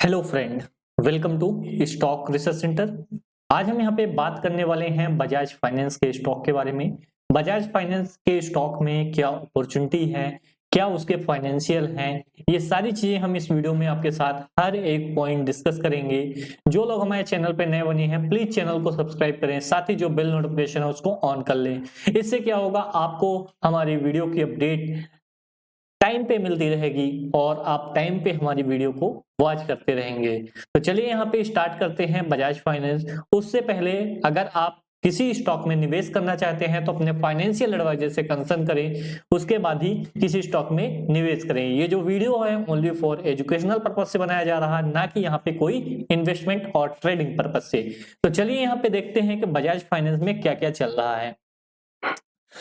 Hello friend, welcome to stock research centre. आज हम यहाँ पे बात करने वाले हैं बजाज फाइनेंस के स्टॉक के बारे में। बजाज फाइनेंस के स्टॉक में क्या अपॉर्चुनिटी है, क्या उसके फाइनेंशियल हैं, ये सारी चीजें हम इस वीडियो में आपके साथ हर एक पॉइंट डिस्कस करेंगे। जो लोग हमारे चैनल पे नए बने हैं प्लीज चैनल को सब्सक्राइब करें, साथ ही जो बेल नोटिफिकेशन है उसको ऑन कर लें। इससे क्या होगा, आपको हमारी वीडियो की अपडेट टाइम पे मिलती रहेगी और आप टाइम पे हमारी वीडियो को वॉच करते रहेंगे। तो चलिए यहाँ पे स्टार्ट करते हैं बजाज फाइनेंस। उससे पहले अगर आप किसी स्टॉक में निवेश करना चाहते हैं तो अपने फाइनेंशियल एडवाइजर से कंसल्ट करें, उसके बाद ही किसी स्टॉक में निवेश करें। ये जो वीडियो है ओनली फॉर एजुकेशनल पर्पज से बनाया जा रहा है, ना कि यहाँ पे कोई इन्वेस्टमेंट और ट्रेडिंग पर्पज से। तो चलिए यहाँ पे देखते हैं कि बजाज फाइनेंस में क्या क्या चल रहा है।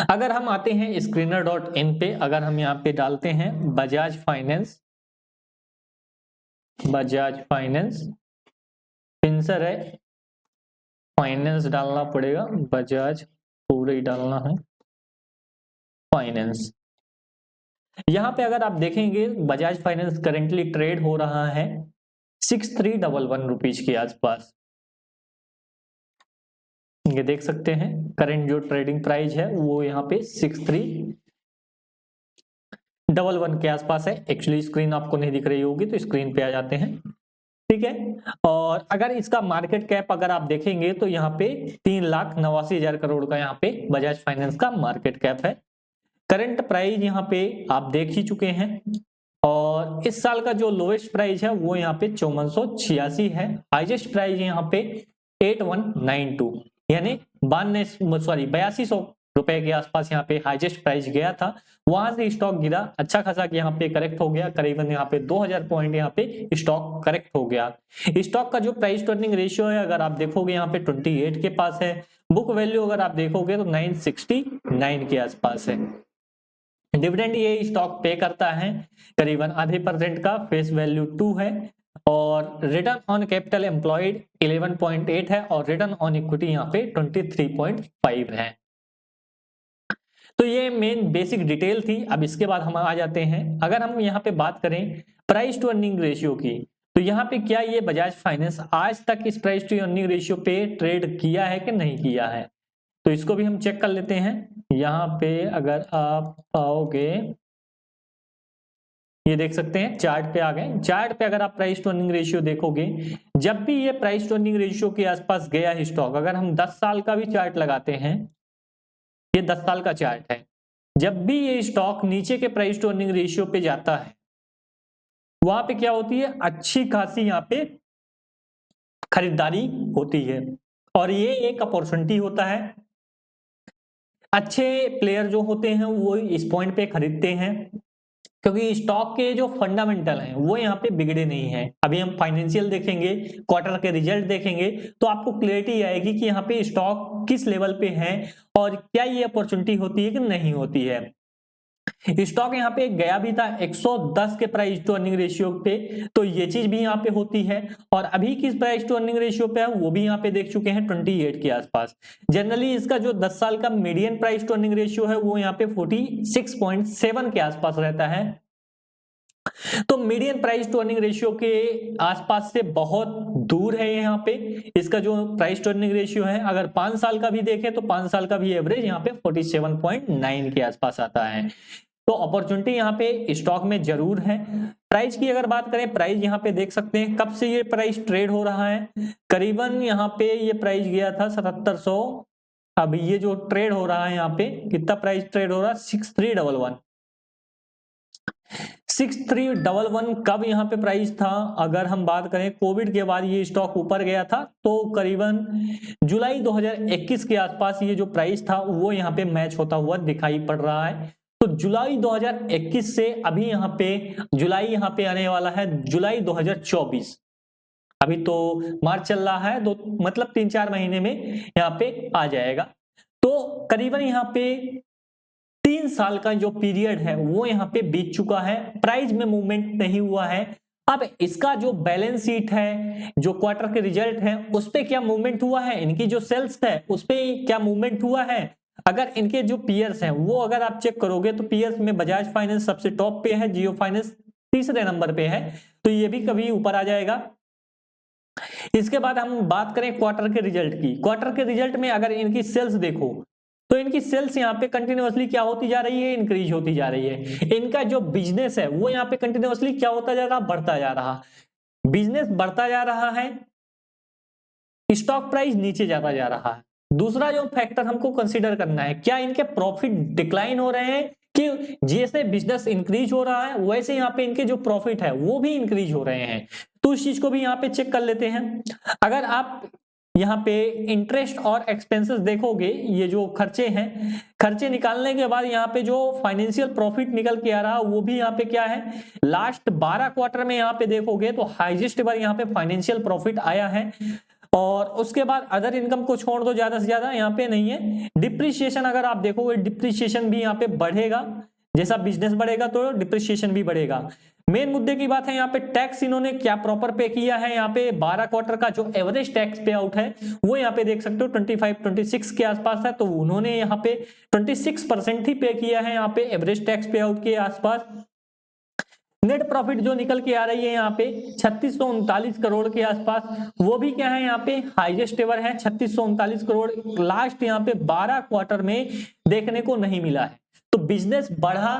अगर हम आते हैं screener.in पे, अगर हम यहाँ पे डालते हैं बजाज फाइनेंस, फिंसर है, फाइनेंस डालना पड़ेगा, बजाज पूरे ही डालना है फाइनेंस। यहाँ पे अगर आप देखेंगे बजाज फाइनेंस करेंटली ट्रेड हो रहा है 6311 रुपीज के आसपास। ये देख सकते हैं करंट जो ट्रेडिंग प्राइस है वो यहाँ पे 6311 के आसपास है। एक्चुअली स्क्रीन आपको नहीं दिख रही होगी तो स्क्रीन पे आ जाते हैं, ठीक है। और अगर इसका मार्केट कैप अगर आप देखेंगे तो यहाँ पे 3,89,000 करोड़ का यहाँ पे बजाज फाइनेंस का मार्केट कैप है। करंट प्राइस यहाँ पे आप देख ही चुके हैं और इस साल का जो लोएस्ट प्राइस है वो यहाँ पे 5486 है। हाईएस्ट प्राइस यहाँ पे 8192 यानी 8200 रुपए के आसपास यहाँ पे हाईएस्ट प्राइस गया था। वहां से स्टॉक गिरा अच्छा खासा, यहाँ पे करेक्ट हो गया, करीबन यहाँ पे 2000 पॉइंट यहाँ पे स्टॉक करेक्ट हो गया। स्टॉक का जो प्राइस टू अर्निंग रेशियो है अगर आप देखोगे यहाँ पे 28 के पास है। बुक वैल्यू अगर आप देखोगे तो 969 के आसपास है। डिविडेंड ये स्टॉक पे करता है करीबन आधे % का, फेस वैल्यू 2 है और रिटर्न ऑन कैपिटल एम्प्लॉयड 11.8 है और रिटर्न ऑन इक्विटी यहाँ पे 23.5 है। तो ये मेन बेसिक डिटेल थी। अब इसके बाद हम आ जाते हैं, अगर हम यहाँ पे बात करें प्राइस टू अर्निंग रेशियो की, तो यहाँ पे क्या ये बजाज फाइनेंस आज तक इस प्राइस टू अर्निंग रेशियो पे ट्रेड किया है कि नहीं किया है, तो इसको भी हम चेक कर लेते हैं। यहाँ पे अगर आप आओगे, ये देख सकते हैं चार्ट पे आ गए। चार्ट पे अगर आप प्राइस टू अर्निंग रेशियो देखोगे, जब भी ये प्राइस टू अर्निंग रेशियो के आसपास गया है स्टॉक, अगर हम 10 साल का भी चार्ट लगाते हैं, ये 10 साल का चार्ट है, जब भी ये स्टॉक नीचे के प्राइस टू अर्निंग रेशियो पे जाता है वहां पे क्या होती है, अच्छी खासी यहाँ पे खरीदारी होती है और ये एक अपॉर्चुनिटी होता है। अच्छे प्लेयर जो होते हैं वो इस पॉइंट पे खरीदते हैं क्योंकि स्टॉक के जो फंडामेंटल हैं वो यहाँ पे बिगड़े नहीं हैं। अभी हम फाइनेंशियल देखेंगे, क्वार्टर के रिजल्ट देखेंगे तो आपको क्लैरिटी आएगी कि यहाँ पे स्टॉक किस लेवल पे है और क्या ये अपॉर्चुनिटी होती है कि नहीं होती है। स्टॉक यहाँ पे गया भी था 110 के प्राइस टू अर्निंग रेशियो पे, तो ये चीज भी यहाँ पे होती है। और अभी किस प्राइस टू अर्निंग रेशियो पे है वो भी यहाँ पे देख चुके हैं 28 के आसपास। जनरली इसका जो 10 साल का median price to earning ratio है वो यहाँ पे 46.7 के आसपास रहता है। तो median price to earning ratio के आसपास से बहुत दूर है यहाँ पे इसका जो प्राइस टू अर्निंग रेशियो है। अगर 5 साल का भी देखें तो 5 साल का भी एवरेज यहाँ पे 47.9 के आसपास आता है। तो अपॉर्चुनिटी यहाँ पे स्टॉक में जरूर है। प्राइस की अगर बात करें, प्राइस यहाँ पे देख सकते हैं कब से ये प्राइस ट्रेड हो रहा है। करीबन यहाँ पे ये प्राइस गया था 7700। अब ये जो ट्रेड हो रहा है यहाँ पे कितना प्राइस ट्रेड हो रहा है, 6311 कब यहाँ पे प्राइस था। अगर हम बात करें कोविड के बाद ये स्टॉक ऊपर गया था तो करीबन जुलाई 2021 के आसपास ये जो प्राइस था वो यहाँ पे मैच होता हुआ दिखाई पड़ रहा है। तो जुलाई 2021 से अभी यहाँ पे जुलाई यहाँ पे आने वाला है जुलाई 2024। अभी तो मार्च चल रहा है, तो मतलब 3-4 महीने में यहाँ पे आ जाएगा। तो करीबन यहाँ पे 3 साल का जो पीरियड है वो यहाँ पे बीत चुका है, प्राइस में मूवमेंट नहीं हुआ है। अब इसका जो बैलेंस शीट है, जो क्वार्टर के रिजल्ट है, उस पे क्या मूवमेंट हुआ है, इनकी जो सेल्स है उस पे क्या मूवमेंट हुआ है। अगर इनके जो पीयर्स हैं वो अगर आप चेक करोगे तो पीयर्स में बजाज फाइनेंस सबसे टॉप पे है, जियो फाइनेंस तीसरे नंबर पे है। तो ये भी कभी ऊपर आ जाएगा। इसके बाद हम बात करें क्वार्टर के रिजल्ट की। क्वार्टर के रिजल्ट में अगर इनकी सेल्स देखो तो इनकी सेल्स यहाँ पे कंटिन्यूअसली क्या होती जा रही है, इंक्रीज होती जा रही है। इनका जो बिजनेस है वो यहाँ पे कंटिन्यूअसली क्या होता जा रहा, बढ़ता जा रहा। बिजनेस बढ़ता जा रहा है, स्टॉक प्राइस नीचे जाता जा रहा है। दूसरा जो फैक्टर हमको कंसीडर करना है, क्या इनके प्रॉफिट डिक्लाइन हो रहे हैं कि जैसे बिजनेस इंक्रीज हो रहा है वैसे यहाँ पे इनके जो प्रॉफिट है वो भी इंक्रीज हो रहे हैं। तो इस चीज को भी यहाँ पे चेक कर लेते हैं। अगर आप यहाँ पे इंटरेस्ट और एक्सपेंसेस देखोगे, ये जो खर्चे हैं, खर्चे निकालने के बाद यहाँ पे जो फाइनेंशियल प्रॉफिट निकल के आ रहा वो भी यहाँ पे क्या है, लास्ट 12 क्वार्टर में यहाँ पे देखोगे तो हाईएस्ट बार यहाँ पे फाइनेंशियल प्रॉफिट आया है। और उसके बाद अदर इनकम को छोड़ दो, ज्यादा से ज्यादा यहाँ पे नहीं है। डिप्रिसिएशन अगर आप देखोगे, डिप्रिसिएशन भी यहाँ पे बढ़ेगा, जैसा बिजनेस बढ़ेगा तो डिप्रिसिएशन भी बढ़ेगा। मेन मुद्दे की बात है यहाँ पे टैक्स इन्होंने क्या प्रॉपर पे किया है। यहाँ पे 12 क्वार्टर का जो एवरेज टैक्स पे आउट है वो यहाँ पे देख सकते हो 25-26 के आसपास है। तो उन्होंने यहाँ पे 26% ही पे किया है यहाँ पे एवरेज टैक्स पे आउट के आसपास। नेट प्रॉफिट जो निकल के आ रही है यहाँ पे 3639 करोड़ के आसपास, वो भी क्या है यहाँ पे हाईएस्ट एवर है 3639 करोड़। लास्ट यहाँ पे 12 क्वार्टर में देखने को नहीं मिला है। तो बिजनेस बढ़ा,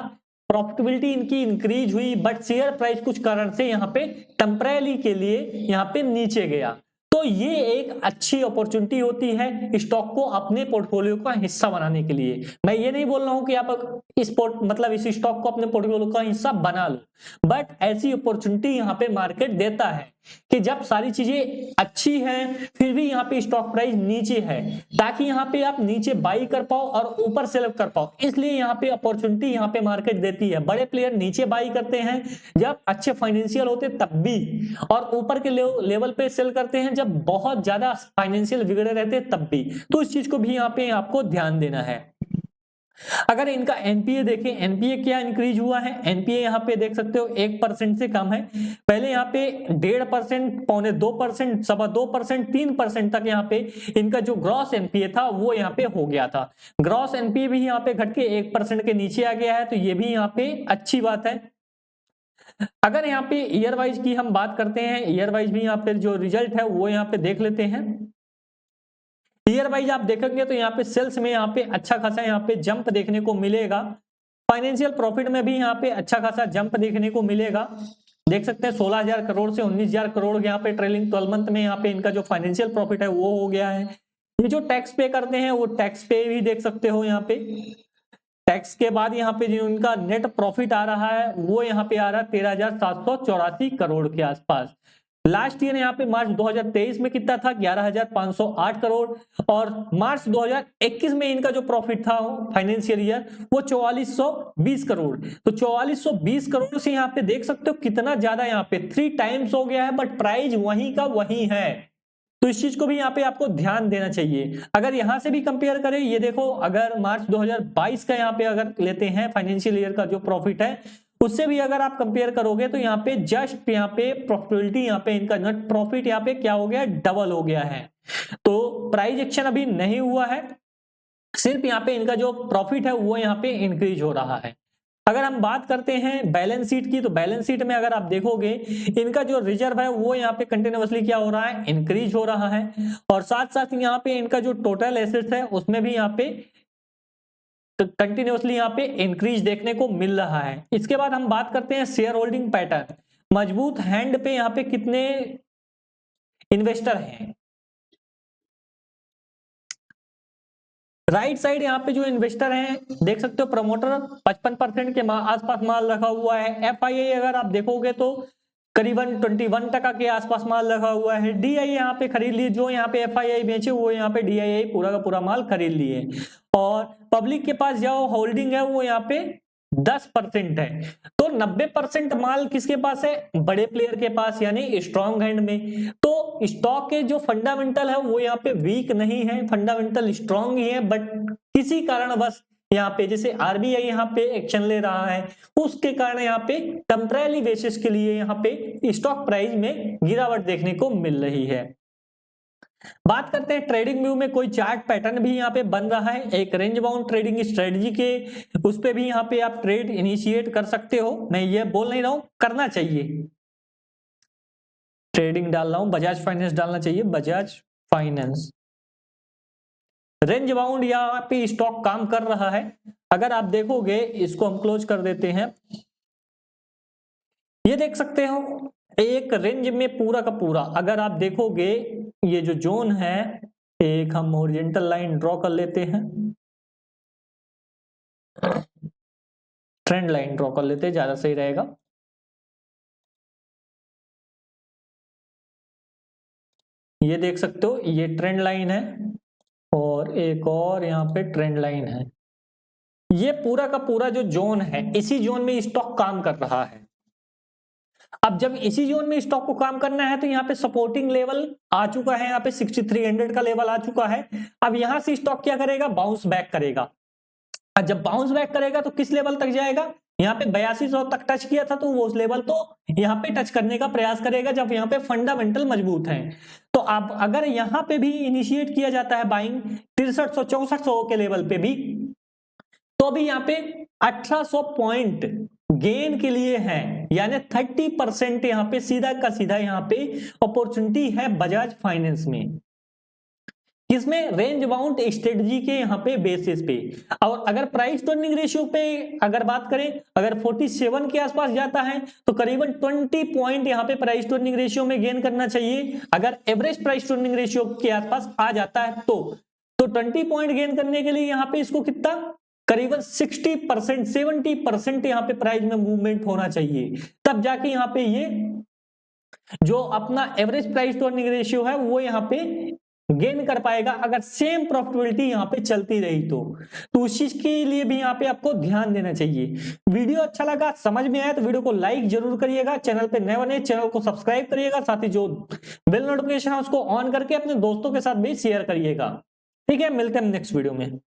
प्रॉफिटेबिलिटी इनकी इंक्रीज हुई, बट शेयर प्राइस कुछ कारण से यहाँ पे टेम्परेरी के लिए यहाँ पे नीचे गया। तो ये एक अच्छी अपॉर्चुनिटी होती है स्टॉक को अपने पोर्टफोलियो का हिस्सा बनाने के लिए। मैं ये नहीं बोल रहा हूं कि आप इस स्टॉक को अपने पोर्टफोलियो का हिस्सा बना लो, बट ऐसी अपॉर्चुनिटी यहाँ पे मार्केट देता है कि जब सारी चीजें अच्छी हैं फिर भी यहाँ पे स्टॉक प्राइस नीचे है, ताकि यहाँ पे आप नीचे बाई कर पाओ और ऊपर सेल कर पाओ। इसलिए यहाँ पे अपॉर्चुनिटी यहाँ पे मार्केट देती है। बड़े प्लेयर नीचे बाई करते हैं जब अच्छे फाइनेंशियल होते तब भी, और ऊपर के लेवल पे सेल करते हैं जब बहुत ज्यादा फाइनेंशियल बिगड़े रहते हैं तब भी। तो इस चीज को भी यहाँ पे आपको ध्यान देना है। अगर इनका एनपीए देखें, एनपीए क्या इंक्रीज हुआ है, एनपीए यहाँ पे देख सकते हो 1% से कम है। पहले यहाँ पे 1.5%, 2%, 2.25%, 3% तक यहाँ पे इनका जो ग्रॉस एनपीए था वो यहाँ पे हो गया था। ग्रॉस एनपीए भी यहाँ पे घट के 1% के नीचे आ गया है, तो ये भी यहाँ पे अच्छी बात है। अगर यहाँ पे ईयर वाइज की हम बात करते हैं, ईयर वाइज भी यहाँ पे जो रिजल्ट है वो यहाँ पे देख लेते हैं। ईयर वाइज आप देखेंगे तो यहाँ पे सेल्स में यहाँ पे अच्छा खासा यहाँ पे जंप देखने को मिलेगा। फाइनेंशियल प्रॉफिट में भी यहाँ पे अच्छा खासा जंप देखने को मिलेगा। देख सकते हैं 16,000 करोड़ से 19,000 करोड़ यहाँ पे ट्रेलिंग 12 मंथ में यहाँ पे इनका जो फाइनेंशियल प्रॉफिट है वो हो गया है। ये जो टैक्स पे करते हैं वो टैक्स पे भी देख सकते हो यहाँ पे। टैक्स के बाद यहाँ पे जो इनका नेट प्रॉफिट आ रहा है वो यहाँ पे आ रहा है 13,784 करोड़ के आसपास। लास्ट ईयर यहाँ पे मार्च 2023 में कितना था, 11,508 करोड़। और मार्च 2021 में इनका जो प्रॉफिट था फाइनेंशियल ईयर वो 4420 करोड़। तो 4420 करोड़ से यहाँ पे देख सकते हो कितना ज्यादा यहाँ पे 3 टाइम्स हो गया है, बट प्राइस वहीं का वहीं है। तो इस चीज को भी यहाँ पे आपको ध्यान देना चाहिए। अगर यहाँ से भी कंपेयर करें, ये देखो अगर मार्च 2022 का यहाँ पे अगर लेते हैं फाइनेंशियल ईयर का जो प्रॉफिट है उससे भी अगर आप कंपेयर करोगे तो यहाँ पे जस्ट यहाँ पे प्रॉफिटेबिलिटी यहाँ पे इनका नेट प्रॉफिट यहाँ पे क्या हो गया, डबल हो गया है। तो प्राइस एक्शन अभी नहीं हुआ है, सिर्फ यहाँ पे इनका जो प्रॉफिट है वो यहाँ पे इंक्रीज हो रहा है। अगर हम बात करते हैं बैलेंस शीट की, तो बैलेंस शीट में अगर आप देखोगे इनका जो रिजर्व है वो यहाँ पे कंटिन्यूअसली क्या हो रहा है, इंक्रीज हो रहा है। और साथ साथ यहाँ पे इनका जो टोटल एसेट्स है उसमें भी यहाँ पे कंटिन्यूअसली यहाँ पे इंक्रीज देखने को मिल रहा है। इसके बाद हम बात करते हैं शेयर होल्डिंग पैटर्न। मजबूत हैंड पे यहाँ पे कितने इन्वेस्टर हैं, राइट साइड यहाँ पे जो इन्वेस्टर हैं देख सकते हो प्रमोटर 55% के आसपास माल रखा हुआ है। एफआईआई अगर आप देखोगे तो करीबन 21% के आसपास माल रखा हुआ है। डीआई यहाँ पे खरीद लिए, जो यहाँ पे एफआईआई बेचे वो यहाँ पे डीआई पूरा का पूरा माल खरीद लिए। और पब्लिक के पास जो होल्डिंग है वो यहाँ पे 10% है। तो 90% माल किसके पास है, बड़े प्लेयर के पास, यानी स्ट्रॉन्ग हैंड में। तो स्टॉक के जो फंडामेंटल है वो यहाँ पे वीक नहीं है, फंडामेंटल स्ट्रॉन्ग ही है, बट किसी कारण बस यहाँ पे जैसे आरबीआई यहाँ पे एक्शन ले रहा है उसके कारण यहाँ पे टेम्परेरी बेसिस के लिए यहाँ पे स्टॉक प्राइस में गिरावट देखने को मिल रही है। बात करते हैं ट्रेडिंग व्यू में, कोई चार्ट पैटर्न भी यहाँ पे बन रहा है। एक रेंज बाउंड ट्रेडिंग स्ट्रेटजी के उस पे भी यहाँ पे आप ट्रेड इनिशिएट कर सकते हो। मैं ये बोल नहीं रहा हूं, करना चाहिए। ट्रेडिंग डाल रहा हूं, बजाज फाइनेंस डालना चाहिए, बजाज फाइनेंस। रेंज बाउंड यहाँ पे स्टॉक काम कर रहा है। अगर आप देखोगे, इसको हम क्लोज कर देते हैं, ये देख सकते हो एक रेंज में पूरा का पूरा, अगर आप देखोगे ये जो जोन है, एक हम हॉरिजॉन्टल लाइन ड्रॉ कर लेते हैं, ट्रेंड लाइन ड्रॉ कर लेते हैं, ज्यादा सही रहेगा। ये देख सकते हो ये ट्रेंड लाइन है और एक और यहाँ पे ट्रेंड लाइन है। ये पूरा का पूरा जो जोन है, इसी जोन में स्टॉक काम कर रहा है। अब जब इसी जोन में स्टॉक को काम करना है तो यहाँ पे सपोर्टिंग लेवल आ चुका है, यहाँ पे 6300 का लेवल आ चुका है। अब यहां से स्टॉक क्या करेगा, बाउंस बैक करेगा। जब बाउंस बैक करेगा तो किस लेवल तक जाएगा, यहाँ पे 8200 तक टच किया था, तो वो उस लेवल तो यहाँ पे टच करने का प्रयास करेगा जब यहाँ पे फंडामेंटल मजबूत है। तो अब अगर यहाँ पे भी इनिशिएट किया जाता है बाइंग 6300-6400 के लेवल पे भी, तो भी यहाँ पे 1800 पॉइंट गेन के लिए है, यानी 30% यहाँ पे सीधा का सीधा यहाँ पे अपॉर्चुनिटी है बजाज फाइनेंस में, किसमें, रेंज बाउंड स्ट्रेटजी के यहाँ पे बेसिस पे। और अगर प्राइस टू अर्निंग रेशियो पे अगर बात करें, अगर 47 के आसपास जाता है तो करीबन 20 पॉइंट यहाँ पे प्राइस टू अर्निंग रेशियो में गेन करना चाहिए। अगर average price to earning ratio के आसपास आ जाता है तो 20 पॉइंट गेन करने के लिए यहाँ पे इसको कितना, करीबन 60%, 70% यहाँ पे प्राइस में मूवमेंट होना चाहिए, तब जाके यहाँ पे ये जो अपना average price to earning ratio है वो यहाँ पे गेन कर पाएगा। अगर सेम प्रॉफिटेबिलिटी यहाँ पे चलती रही तो उस चीज के लिए भी यहाँ पे आपको ध्यान देना चाहिए। वीडियो अच्छा लगा, समझ में आया तो वीडियो को लाइक जरूर करिएगा, चैनल पे नए बने चैनल को सब्सक्राइब करिएगा, साथ ही जो बेल नोटिफिकेशन है उसको ऑन करके अपने दोस्तों के साथ भी शेयर करिएगा। ठीक है, मिलते हैं नेक्स्ट वीडियो में।